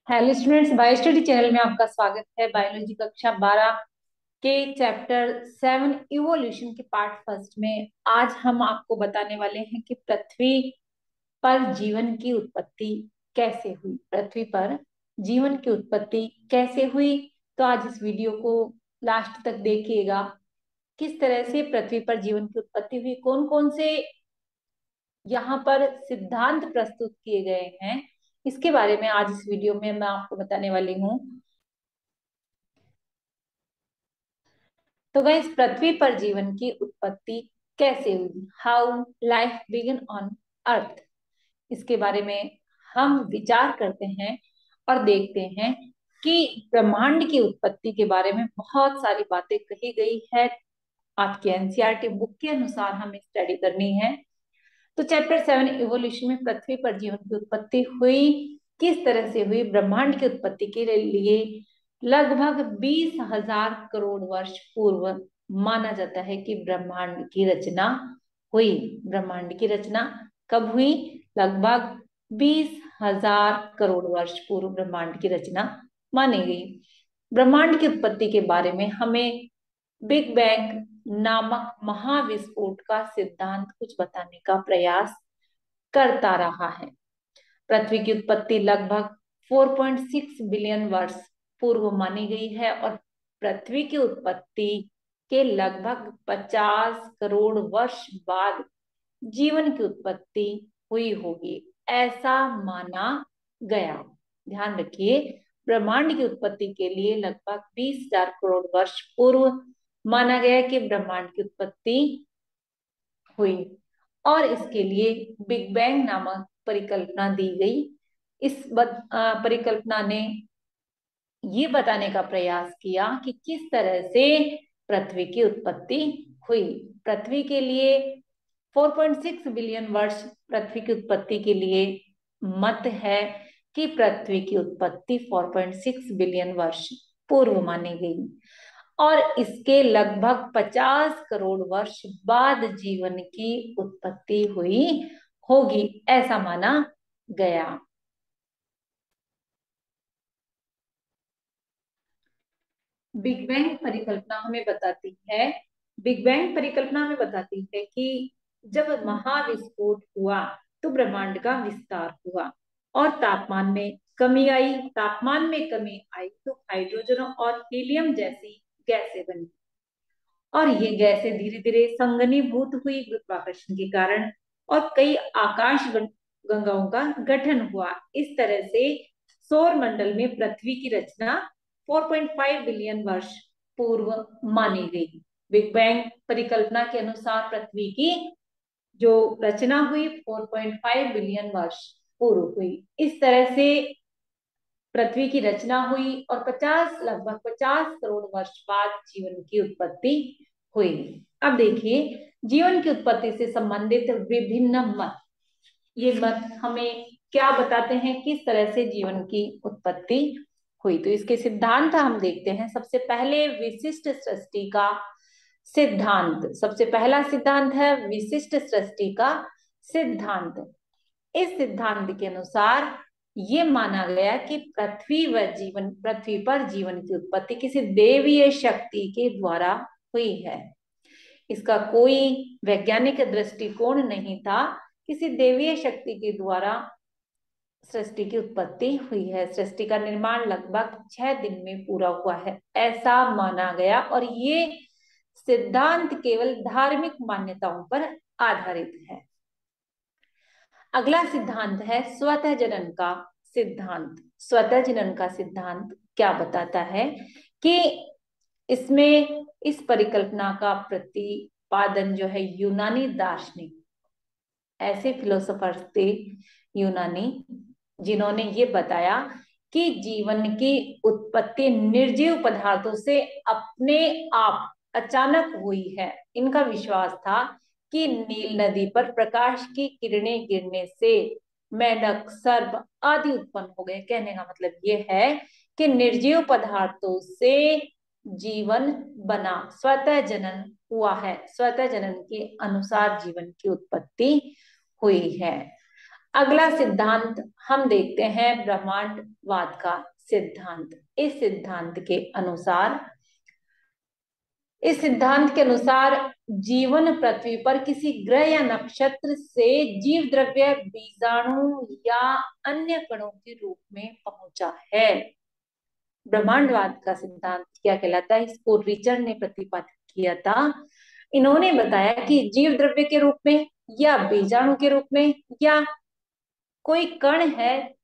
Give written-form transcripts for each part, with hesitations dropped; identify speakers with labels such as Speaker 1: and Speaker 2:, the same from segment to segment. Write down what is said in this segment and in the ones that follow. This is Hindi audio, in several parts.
Speaker 1: Hello students, bio study channel में आपका स्वागत है। बायोलॉजी कक्षा 12 के चैप्टर 7 इवोल्यूशन के पार्ट फर्स्ट में आज हम आपको बताने वाले हैं कि पृथ्वी पर जीवन की उत्पत्ति कैसे हुई। पृथ्वी पर जीवन की उत्पत्ति कैसे हुई, तो आज इस वीडियो को लास्ट तक देखिएगा। किस तरह से पृथ्वी पर जीवन की उत्पत्ति हुई, कौन कौन से यहाँ पर सिद्धांत प्रस्तुत किए गए हैं, इसके बारे में आज इस वीडियो में मैं आपको बताने वाली हूँ। तो गाइस, पृथ्वी पर जीवन की उत्पत्ति कैसे हुई, how life began on earth, इसके बारे में हम विचार करते हैं और देखते हैं कि ब्रह्मांड की उत्पत्ति के बारे में बहुत सारी बातें कही गई है। आपके एनसीईआरटी बुक के अनुसार हमें स्टडी करनी है। तो चैप्टर 7 इवोल्यूशन में पृथ्वी पर जीवन की उत्पत्ति हुई, किस तरह से हुई। ब्रह्मांड की उत्पत्ति के लिए लगभग 20,000 करोड़ वर्ष पूर्व माना जाता है कि ब्रह्मांड की रचना हुई। ब्रह्मांड की रचना कब हुई? लगभग 20,000 करोड़ वर्ष पूर्व ब्रह्मांड की रचना मानी गई। ब्रह्मांड की उत्पत्ति के बारे में हमें बिग बैंग नामक महाविस्फोट का सिद्धांत कुछ बताने का प्रयास करता रहा है। पृथ्वी की उत्पत्ति लगभग 4.6 बिलियन वर्ष पूर्व मानी गई है और पृथ्वी की उत्पत्ति के लगभग 50 करोड़ वर्ष बाद जीवन की उत्पत्ति हुई होगी, ऐसा माना गया। ध्यान रखिए, ब्रह्मांड की उत्पत्ति के लिए लगभग 20,000 करोड़ वर्ष पूर्व माना गया कि ब्रह्मांड की उत्पत्ति हुई और इसके लिए बिग बैंग नामक परिकल्पना दी गई। इस परिकल्पना ने ये बताने का प्रयास किया कि किस तरह से पृथ्वी की उत्पत्ति हुई। पृथ्वी के लिए 4.6 बिलियन वर्ष पृथ्वी की उत्पत्ति के लिए मत है कि पृथ्वी की उत्पत्ति 4.6 बिलियन वर्ष पूर्व मानी गई और इसके लगभग 50 करोड़ वर्ष बाद जीवन की उत्पत्ति हुई होगी, ऐसा माना गया। बिग बैंग परिकल्पना हमें बताती है बिग बैंग परिकल्पना हमें बताती है कि जब महाविस्फोट हुआ तो ब्रह्मांड का विस्तार हुआ और तापमान में कमी आई तो हाइड्रोजन और हीलियम जैसी गैसें बनी और ये गैसें धीरे धीरे संघनीभूत हुई गुरुत्वाकर्षण के कारण और कई गंगाओं का गठन हुआ। इस तरह से सौर मंडल में पृथ्वी की रचना 4.5 बिलियन वर्ष पूर्व मानी गई। बिग बैंग परिकल्पना के अनुसार पृथ्वी की जो रचना हुई 4.5 बिलियन वर्ष पूर्व हुई। इस तरह से पृथ्वी की रचना हुई और लगभग 50 करोड़ वर्ष बाद जीवन की उत्पत्ति हुई। अब देखिए, जीवन की उत्पत्ति से संबंधित विभिन्न मत, ये मत हमें क्या बताते हैं, किस तरह से जीवन की उत्पत्ति हुई। तो इसके सिद्धांत हम देखते हैं। सबसे पहले विशिष्ट सृष्टि का सिद्धांत। सबसे पहला सिद्धांत है विशिष्ट सृष्टि का सिद्धांत। इस सिद्धांत के अनुसार ये माना गया कि पृथ्वी पर जीवन की उत्पत्ति किसी देवीय शक्ति के द्वारा हुई है। इसका कोई वैज्ञानिक दृष्टिकोण नहीं था, किसी देवीय शक्ति के द्वारा सृष्टि की उत्पत्ति हुई है। सृष्टि का निर्माण लगभग 6 दिन में पूरा हुआ है, ऐसा माना गया और ये सिद्धांत केवल धार्मिक मान्यताओं पर आधारित है। अगला सिद्धांत है स्वतः जनन का सिद्धांत। स्वतः जनन का सिद्धांत क्या बताता है कि इसमें इस परिकल्पना का प्रतिपादन जो है यूनानी दार्शनिक, ऐसे फिलोसोफर्स थे यूनानी, जिन्होंने ये बताया कि जीवन की उत्पत्ति निर्जीव पदार्थों से अपने आप अचानक हुई है। इनका विश्वास था कि नील नदी पर प्रकाश की किरणें गिरने से मेंढक, सर्प आदि उत्पन्न हो गए। कहने का मतलब ये है कि निर्जीव पदार्थों से जीवन बना, स्वतः जनन हुआ है। स्वतः जनन के अनुसार जीवन की उत्पत्ति हुई है। अगला सिद्धांत हम देखते हैं ब्रह्मांडवाद का सिद्धांत। इस सिद्धांत के अनुसार जीवन पृथ्वी पर किसी ग्रह या नक्षत्र से जीव द्रव्य, बीजाणु या अन्य कणों के रूप में पहुंचा है। ब्रह्मांडवाद का सिद्धांत क्या कहलाता है, इसको रिचर्ड ने प्रतिपादित किया था। इन्होंने बताया कि जीव द्रव्य के रूप में या बीजाणु के रूप में या कोई कण है,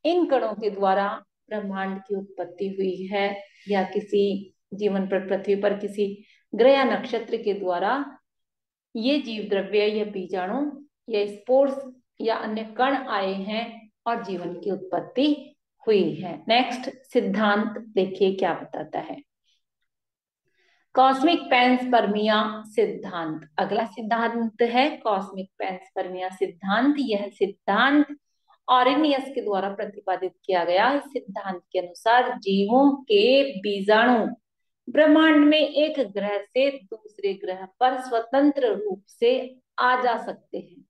Speaker 1: इन कणों के द्वारा ब्रह्मांड की उत्पत्ति हुई है, या किसी जीवन पर पृथ्वी पर किसी ग्रह या नक्षत्र के द्वारा ये जीव द्रव्य या बीजाणु या स्पोर्स या अन्य कण आए हैं और जीवन की उत्पत्ति हुई है। नेक्स्ट सिद्धांत देखिए क्या बताता है, कॉस्मिक पेंसपर्मिया सिद्धांत। अगला सिद्धांत है कॉस्मिक पेंसपर्मिया सिद्धांत। यह सिद्धांत ऑरेनियस के द्वारा प्रतिपादित किया गया। इस सिद्धांत के अनुसार जीवों के बीजाणु ब्रह्मांड में एक ग्रह से दूसरे ग्रह पर स्वतंत्र रूप से आ जा सकते हैं।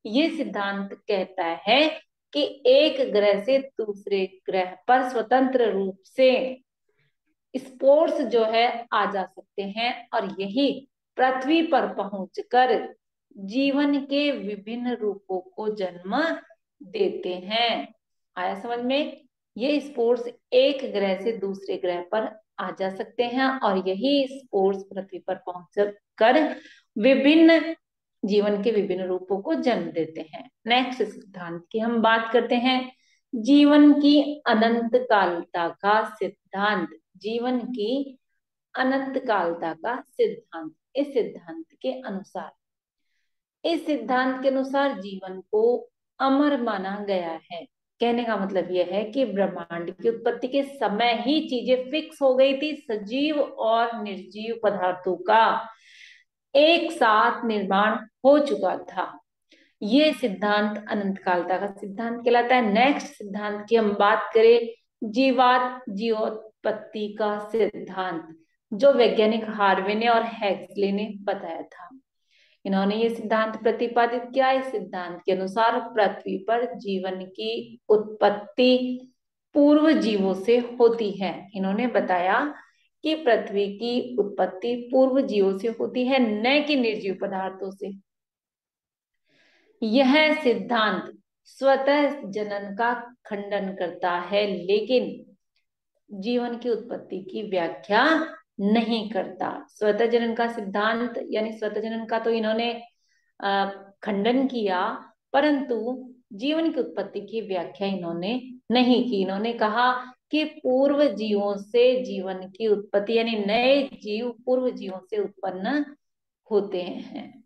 Speaker 1: ये सिद्धांत कहता है कि एक ग्रह से दूसरे ग्रह पर स्वतंत्र रूप से स्पोर्स जो है आ जा सकते हैं और यही पृथ्वी पर पहुंचकर जीवन के विभिन्न रूपों को जन्म देते हैं। आया समझ में? ये स्पोर्स एक ग्रह से दूसरे ग्रह पर आ जा सकते हैं और यही स्पोर्स पृथ्वी पर पहुंचकर विभिन्न जीवन के विभिन्न रूपों को जन्म देते हैं। नेक्स्ट सिद्धांत की हम बात करते हैं, जीवन की अनंत कालता का सिद्धांत। जीवन की अनंत कालता का सिद्धांत। इस सिद्धांत के अनुसार जीवन को अमर माना गया है। कहने का मतलब यह है कि ब्रह्मांड की उत्पत्ति के समय ही चीजें फिक्स हो गई थी। सजीव और निर्जीव पदार्थों का एक साथ निर्माण हो चुका था। ये सिद्धांत अनंत कालता का सिद्धांत कहलाता है। नेक्स्ट सिद्धांत की हम बात करें, जीवोत्पत्ति का सिद्धांत, जो वैज्ञानिक हार्वे ने और हेक्सले ने बताया था। इन्होंने ये सिद्धांत प्रतिपादित किया। इस सिद्धांत के अनुसार पृथ्वी पर जीवन की उत्पत्ति पूर्व जीवों से होती है। इन्होंने बताया कि पृथ्वी की उत्पत्ति पूर्व जीवों से होती है, न कि निर्जीव पदार्थों से। यह सिद्धांत स्वतः जनन का खंडन करता है, लेकिन जीवन की उत्पत्ति की व्याख्या नहीं करता। स्वतः जनन का सिद्धांत यानी स्वतः जनन का तो इन्होंने खंडन किया, परंतु जीवन की उत्पत्ति की व्याख्या इन्होंने नहीं की। इन्होंने कहा कि पूर्व जीवों से जीवन की उत्पत्ति यानी नए जीव पूर्व जीवों से उत्पन्न होते हैं।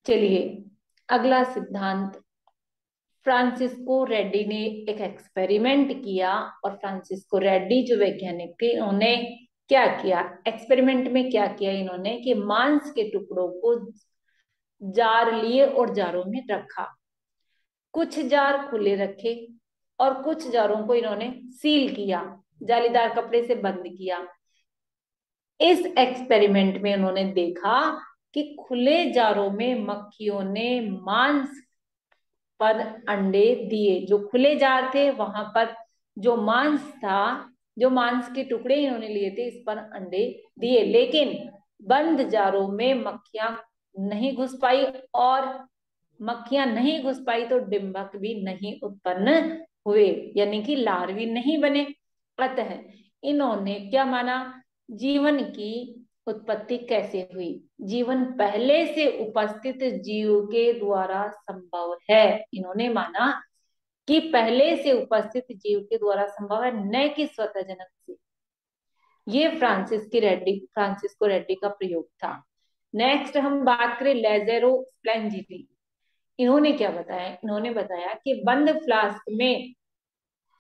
Speaker 1: चलिए अगला सिद्धांत, फ्रांसिस्को रेड्डी ने एक एक्सपेरिमेंट किया और फ्रांसिस्को रेड्डी जो वैज्ञानिक थे, उन्होंने क्या किया एक्सपेरिमेंट में, क्या किया इन्होंने कि मांस के टुकड़ों को जार लिए और जारों में रखा। कुछ जार खुले रखे और कुछ जारों को इन्होंने सील किया, जालीदार कपड़े से बंद किया। इस एक्सपेरिमेंट में उन्होंने देखा कि खुले जारों में मक्खियों ने मांस पर अंडे दिए। जो खुले जार थे वहां पर जो मांस था, जो मांस के टुकड़े इन्होंने लिए थे, इस पर अंडे दिए, लेकिन बंद जारों में मक्खियां नहीं घुस पाई और मक्खियां नहीं घुस पाई तो डिंबक भी नहीं उत्पन्न हुए, यानी कि लार्वी नहीं बने। अतः इन्होंने क्या माना, जीवन की उत्पत्ति कैसे हुई, जीवन पहले से उपस्थित जीव के द्वारा संभव है। इन्होंने माना कि पहले से उपस्थित जीव के द्वारा संभव है, न कि स्वतः जनन से। ये फ्रांसिस्को रेड्डी का प्रयोग था। नेक्स्ट हम बात करें लेज़ेरो स्प्लेंजिनी। इन्होंने क्या बताया, इन्होंने बताया कि बंद फ्लास्क में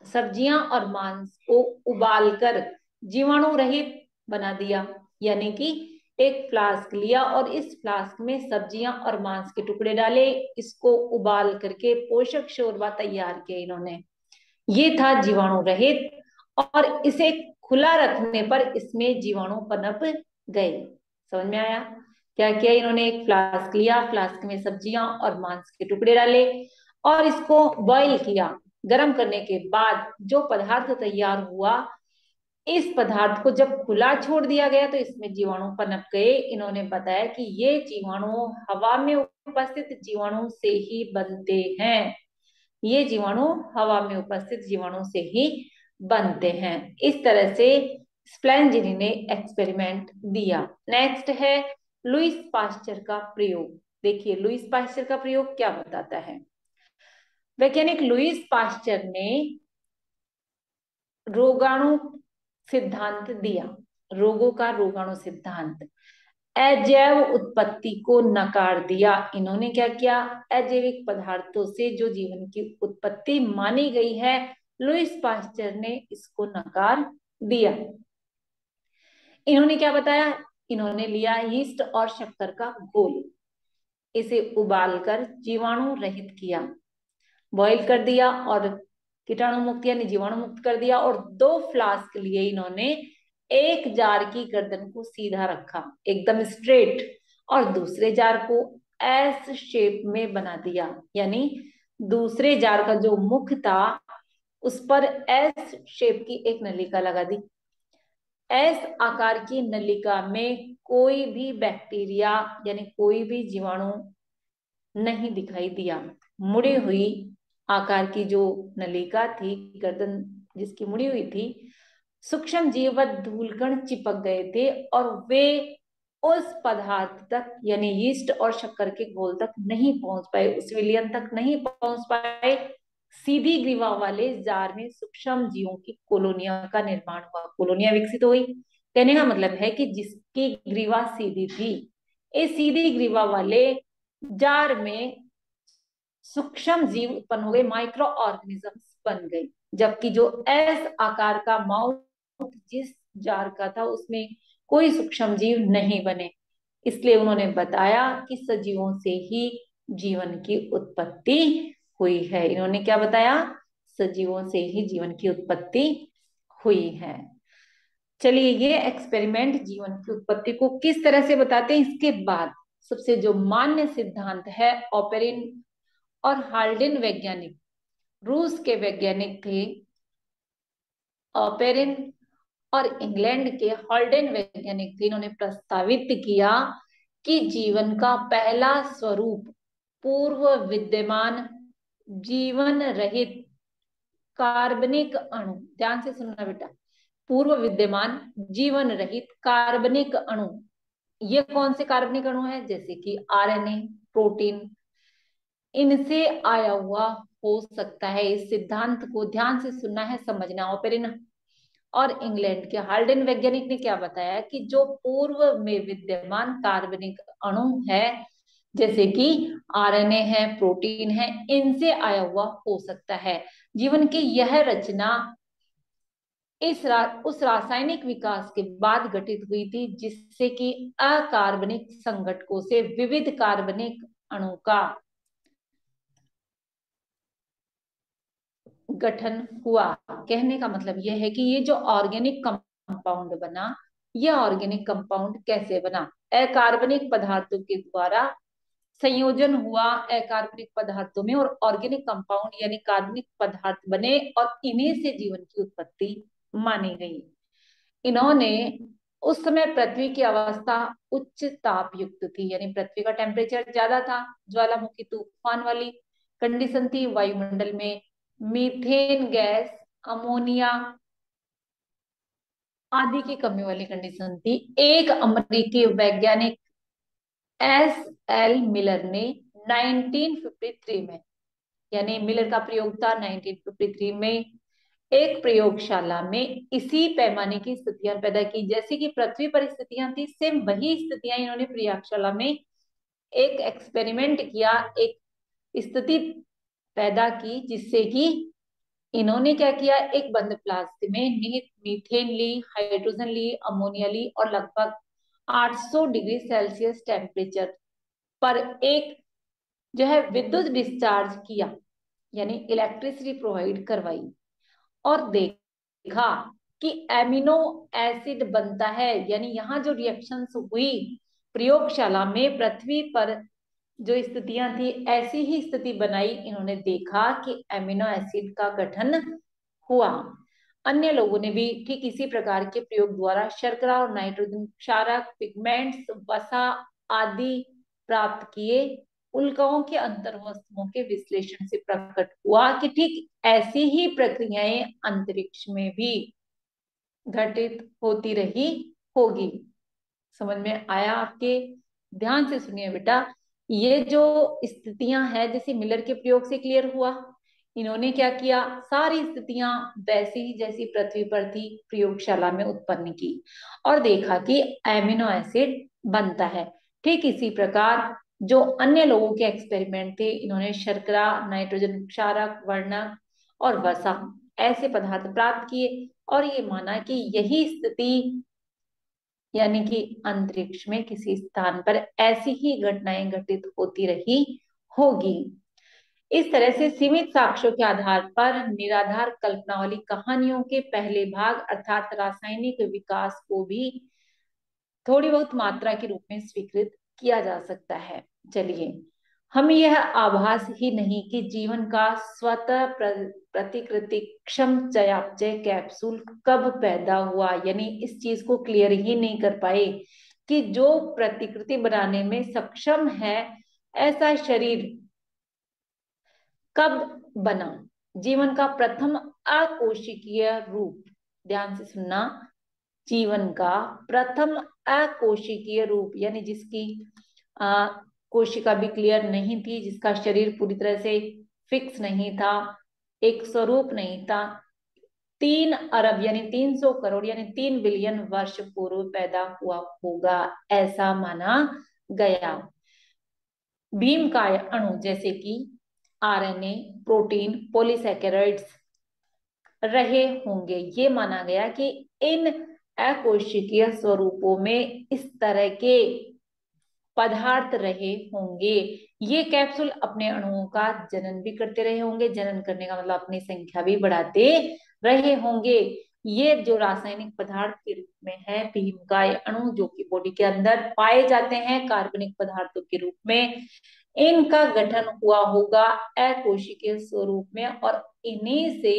Speaker 1: सब्जियां और मांस को उबालकर जीवाणु रहित बना दिया। यानी कि एक फ्लास्क लिया और इस फ्लास्क में सब्जियां और मांस के टुकड़े डाले, इसको उबाल करके पोषक शोरबा तैयार किया इन्होंने। ये था जीवाणु रहित और इसे खुला रखने पर इसमें जीवाणु पनप गए। समझ में आया? क्या किया इन्होंने, एक फ्लास्क लिया, फ्लास्क में सब्जियां और मांस के टुकड़े डाले और इसको बॉईल किया। गर्म करने के बाद जो पदार्थ तैयार हुआ, इस पदार्थ को जब खुला छोड़ दिया गया तो इसमें जीवाणु पनप गए। इन्होंने बताया कि ये जीवाणु हवा में उपस्थित जीवाणु से ही बनते हैं। ये जीवाणु हवा में उपस्थित जीवाणु से ही बनते हैं। इस तरह से स्प्लेंजिनी ने एक्सपेरिमेंट दिया। नेक्स्ट है लुईस पास्चर का प्रयोग। देखिए लुईस पास्चर का प्रयोग क्या बताता है। वैज्ञानिक लुईस पास्चर ने रोगाणु सिद्धांत दिया। रोगों का रोगाणु सिद्धांत। अजैव उत्पत्ति को नकार दिया। इन्होंने क्या किया, अजैविक पदार्थों से जो जीवन की उत्पत्ति मानी गई है, लुईस पास्चर ने इसको नकार दिया। इन्होंने क्या बताया, इन्होंने लिया यीस्ट और शक्कर का घोल, इसे उबालकर जीवाणु रहित किया, बॉईल कर दिया और कीटाणु मुक्त यानी जीवाणु मुक्त कर दिया। और 2 फ्लास्क लिए इन्होंने, एक जार की गर्दन को सीधा रखा एकदम स्ट्रेट और दूसरे जार को एस शेप में बना दिया, यानी दूसरे जार का जो मुख था उस पर एस शेप की एक नलिका लगा दी। एस आकार की नलिका में कोई भी बैक्टीरिया यानी कोई भी जीवाणु नहीं दिखाई दिया। मुड़ी हुई आकार की जो नलिका थी, गर्दन जिसकी मुड़ी हुई थी, सूक्ष्म जीव धूलकण चिपक गए थे और वे उस पदार्थ तक यानी यीस्ट और शक्कर के घोल तक नहीं पहुंच पाए, उस विलयन तक नहीं पहुंच पाए। सीधी ग्रीवा वाले जार में सूक्ष्म जीवों की कॉलोनिया का निर्माण हुआ, कॉलोनिया विकसित हुई। कहने का मतलब है कि जिसकी ग्रीवा सीधी थी, इस सीधी ग्रीवा वाले जार में सूक्ष्म जीव उत्पन्न हो गए, माइक्रो ऑर्गेनिजम्स बन गए। जबकि जो एस आकार का माउथ जिस जार का था उसमें कोई सूक्ष्म जीव नहीं बने। इसलिए उन्होंने बताया कि सजीवों से ही जीवन की उत्पत्ति हुई है। इन्होंने क्या बताया, सजीवों से ही जीवन की उत्पत्ति हुई है। चलिए ये एक्सपेरिमेंट जीवन की उत्पत्ति को किस तरह से बताते हैं, इसके बाद सबसे जो मान्य सिद्धांत है, ऑपेरिन और हाल्डेन वैज्ञानिक, रूस के वैज्ञानिक थे ऑपेरिन और इंग्लैंड के हॉल्डेन वैज्ञानिक थे। इन्होंने प्रस्तावित किया कि जीवन का पहला स्वरूप पूर्व विद्यमान जीवन रहित कार्बनिक अणु, ध्यान से सुनना बेटा, पूर्व विद्यमान जीवन रहित कार्बनिक अणु। ये कौन से कार्बनिक अणु है, जैसे कि आरएनए, प्रोटीन, इनसे आया हुआ हो सकता है। इस सिद्धांत को ध्यान से सुनना है, समझना। ऑपेरिन और इंग्लैंड के हाल्डेन वैज्ञानिक ने क्या बताया कि जो पूर्व में विद्यमान कार्बनिक अणु है, जैसे कि आरएनए है, प्रोटीन है, इनसे आया हुआ हो सकता है। जीवन की यह रचना उस रासायनिक विकास के बाद गठित हुई थी जिससे कि अकार्बनिक संघटकों से विविध कार्बनिक अणु का गठन हुआ। कहने का मतलब यह है कि ये जो ऑर्गेनिक कंपाउंड बना, यह ऑर्गेनिक कंपाउंड कैसे बना, अकार्बनिक पदार्थों के द्वारा संयोजन हुआ अकार्बनिक पदार्थों में और ऑर्गेनिक कंपाउंड यानी कार्बनिक पदार्थ बने और इन्हीं से जीवन की उत्पत्ति मानी गई। इन्होंने उस समय पृथ्वी की अवस्था उच्च ताप युक्त थी, यानी पृथ्वी का टेम्परेचर ज्यादा था, ज्वालामुखी तूफान वाली कंडीशन थी, वायुमंडल में मीथेन गैस, अमोनिया आदि की कमी वाली कंडीशन थी। एक अमेरिकी वैज्ञानिक एस एल मिलर ने 1953 में, यानी मिलर का प्रयोग था 1953 में, एक प्रयोगशाला में इसी पैमाने की स्थितियां पैदा की जैसे कि पृथ्वी पर स्थितियां थी, सेम वही स्थितियां इन्होंने प्रयोगशाला में एक एक्सपेरिमेंट किया, एक स्थिति पैदा की जिससे कि इन्होंने क्या किया, एक बंद फ्लास्क में मीथेन ली, हाइड्रोजन ली, अमोनिया ली और लगभग 800 डिग्री सेल्सियस टेम्परेचर पर एक जो है विद्युत डिस्चार्ज किया, यानी इलेक्ट्रिसिटी प्रोवाइड करवाई और देखा कि एमिनो एसिड बनता है। यानी यहाँ जो रिएक्शंस हुई प्रयोगशाला में पृथ्वी पर जो स्थितियां थी ऐसी ही स्थिति बनाई। इन्होंने देखा कि एमिनो एसिड का गठन हुआ। अन्य लोगों ने भी ठीक इसी प्रकार के प्रयोग द्वारा शर्करा और नाइट्रोजन क्षारक, पिगमेंट्स, वसा आदि प्राप्त किए। उल्काओं के अंतर वस्तुओं के विश्लेषण से प्रकट हुआ कि ठीक ऐसी ही प्रक्रियाएं अंतरिक्ष में भी घटित होती रही होगी। समझ में आया आपके? ध्यान से सुनिए बेटा। ये जो स्थितियां हैं जैसे मिलर के प्रयोग से क्लियर हुआ। इन्होंने क्या किया, सारी स्थितियां वैसी ही जैसी पृथ्वी पर थी प्रयोगशाला में उत्पन्न की और देखा कि एमिनो एसिड बनता है। ठीक इसी प्रकार जो अन्य लोगों के एक्सपेरिमेंट थे, इन्होंने शर्करा, नाइट्रोजन क्षारक, वर्णक और वसा ऐसे पदार्थ प्राप्त किए और ये माना कि यही स्थिति यानी कि अंतरिक्ष में किसी स्थान पर ऐसी ही घटनाएं घटित होती रही होगी। इस तरह से सीमित साक्ष्यों के आधार पर निराधार कल्पना वाली कहानियों के पहले भाग अर्थात रासायनिक विकास को भी थोड़ी बहुत मात्रा के रूप में स्वीकृत किया जा सकता है। चलिए, हमें यह आभास ही नहीं कि जीवन का स्वतः प्रतिकृति क्षम चयापचय कैप्सूल कब पैदा हुआ, यानी इस चीज को क्लियर ही नहीं कर पाए कि जो प्रतिकृति बनाने में सक्षम है ऐसा शरीर कब बना। जीवन का प्रथम अकोशिकीय रूप, ध्यान से सुनना, जीवन का प्रथम अकोशिकीय रूप यानी जिसकी आ, कोशिका भी क्लियर नहीं थी, जिसका शरीर पूरी तरह से फिक्स नहीं था, एक स्वरूप नहीं था, 3 अरब यानी 300 करोड़ यानी 3 बिलियन वर्ष पूर्व पैदा हुआ होगा ऐसा माना गया। भीमकाय अणु जैसे कि आरएनए, प्रोटीन, पॉलीसैकेराइड्स रहे होंगे। ये माना गया कि इन अकोशिकीय स्वरूपों में इस तरह के पदार्थ रहे होंगे। ये कैप्सूल अपने अणुओं का जनन भी करते रहे होंगे, जनन करने का मतलब अपनी संख्या भी बढ़ाते रहे होंगे। ये जो रासायनिक पदार्थ के रूप में है भीमकाय अणु, जो कि बॉडी के अंदर पाए जाते हैं कार्बनिक पदार्थों के रूप में, इनका गठन हुआ होगा अकोशिकीय स्वरूप में और इन्हीं से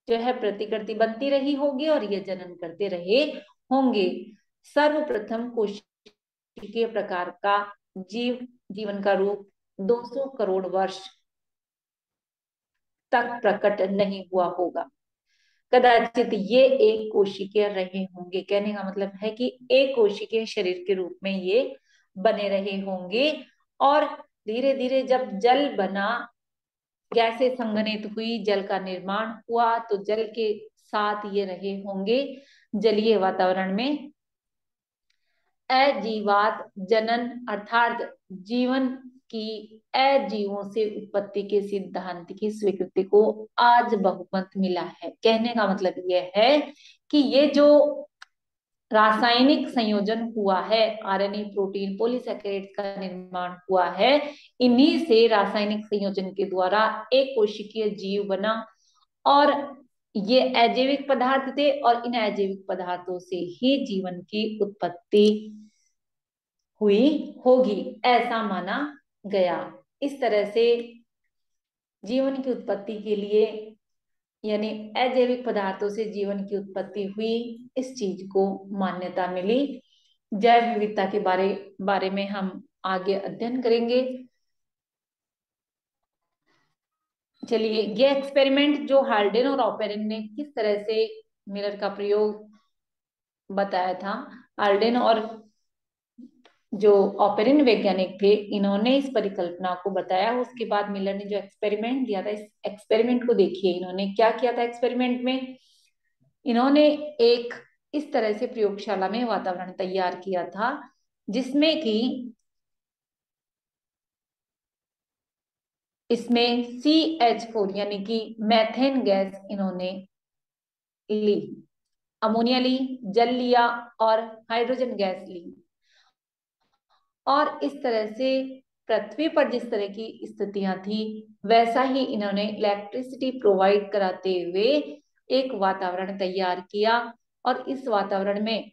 Speaker 1: जो है प्रतिकृति बनती रही होगी और ये जनन करते रहे होंगे। सर्वप्रथम कोशिकीय प्रकार का जीवन का रूप 200 करोड़ वर्ष तक प्रकट नहीं हुआ होगा। कदाचित ये एक कोशिकीय रहे होंगे। कहने का मतलब है कि एक कोशिकीय शरीर के रूप में ये बने रहे होंगे और धीरे धीरे जब जल बना, गैसें संघनित हुई, जल का निर्माण हुआ, तो जल के साथ ये रहे होंगे जलीय वातावरण में। अजीवात जनन अर्थात जीवन की अजीवों से उत्पत्ति के सिद्धांत की स्वीकृति को आज बहुमत मिला है। कहने का मतलब यह है कि ये जो रासायनिक संयोजन हुआ है, आरएनए, प्रोटीन, पॉलीसैकेराइड का निर्माण हुआ है, इन्हीं से रासायनिक संयोजन के द्वारा एक कोशिकीय जीव बना और ये अजैविक पदार्थ थे और इन अजैविक पदार्थों से ही जीवन की उत्पत्ति हुई होगी ऐसा माना गया। इस तरह से जीवन की उत्पत्ति के लिए यानी अजैविक पदार्थों से जीवन की उत्पत्ति हुई, इस चीज को मान्यता मिली। जैव विविधता के बारे में हम आगे अध्ययन करेंगे। चलिए, ये एक्सपेरिमेंट जो हाल्डेन और ऑपेरिन ने किस तरह से मिरर का प्रयोग बताया था, हाल्डेन और जो ऑपेरिन वैज्ञानिक थे, इन्होंने इस परिकल्पना को बताया। उसके बाद मिलर ने जो एक्सपेरिमेंट दिया था, इस एक्सपेरिमेंट को देखिए इन्होंने क्या किया था। एक्सपेरिमेंट में इन्होंने एक इस तरह से प्रयोगशाला में वातावरण तैयार किया था जिसमें कि इसमें CH4 यानी कि मैथेन गैस इन्होंने ली, अमोनिया ली, जल लिया और हाइड्रोजन गैस ली और इस तरह से पृथ्वी पर जिस तरह की स्थितियां थी वैसा ही इन्होंने इलेक्ट्रिसिटी प्रोवाइड कराते हुए एक वातावरण तैयार किया और इस वातावरण में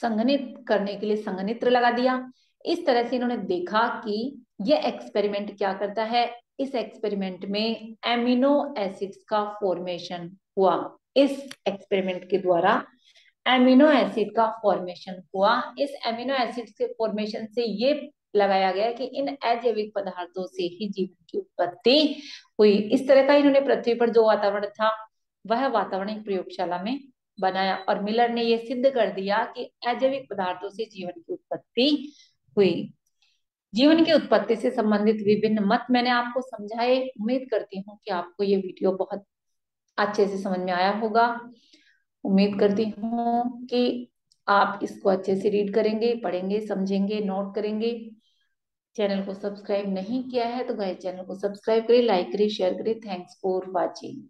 Speaker 1: संघनित करने के लिए संघनित्र लगा दिया। इस तरह से इन्होंने देखा कि ये एक्सपेरिमेंट क्या करता है। इस एक्सपेरिमेंट में एमिनो एसिड्स का फॉर्मेशन हुआ। इस एक्सपेरिमेंट के द्वारा एमिनो एसिड का फॉर्मेशन हुआ। इस एमिनो एसिड के फॉर्मेशन से ये लगाया गया कि इन अजैविक पदार्थों से ही जीवन की उत्पत्ति हुई। इस तरह का इन्होंने पृथ्वी पर जो वातावरण था वह वातावरण एक प्रयोगशाला में बनाया और मिलर ने यह सिद्ध कर दिया कि अजैविक पदार्थों से जीवन की उत्पत्ति हुई। जीवन की उत्पत्ति से संबंधित विभिन्न मत मैंने आपको समझाए। उम्मीद करती हूँ कि आपको ये वीडियो बहुत अच्छे से समझ में आया होगा। उम्मीद करती हूँ कि आप इसको अच्छे से रीड करेंगे, पढ़ेंगे, समझेंगे, नोट करेंगे। चैनल को सब्सक्राइब नहीं किया है तो गाइस चैनल को सब्सक्राइब करें, लाइक करें, शेयर करें। Thanks for watching.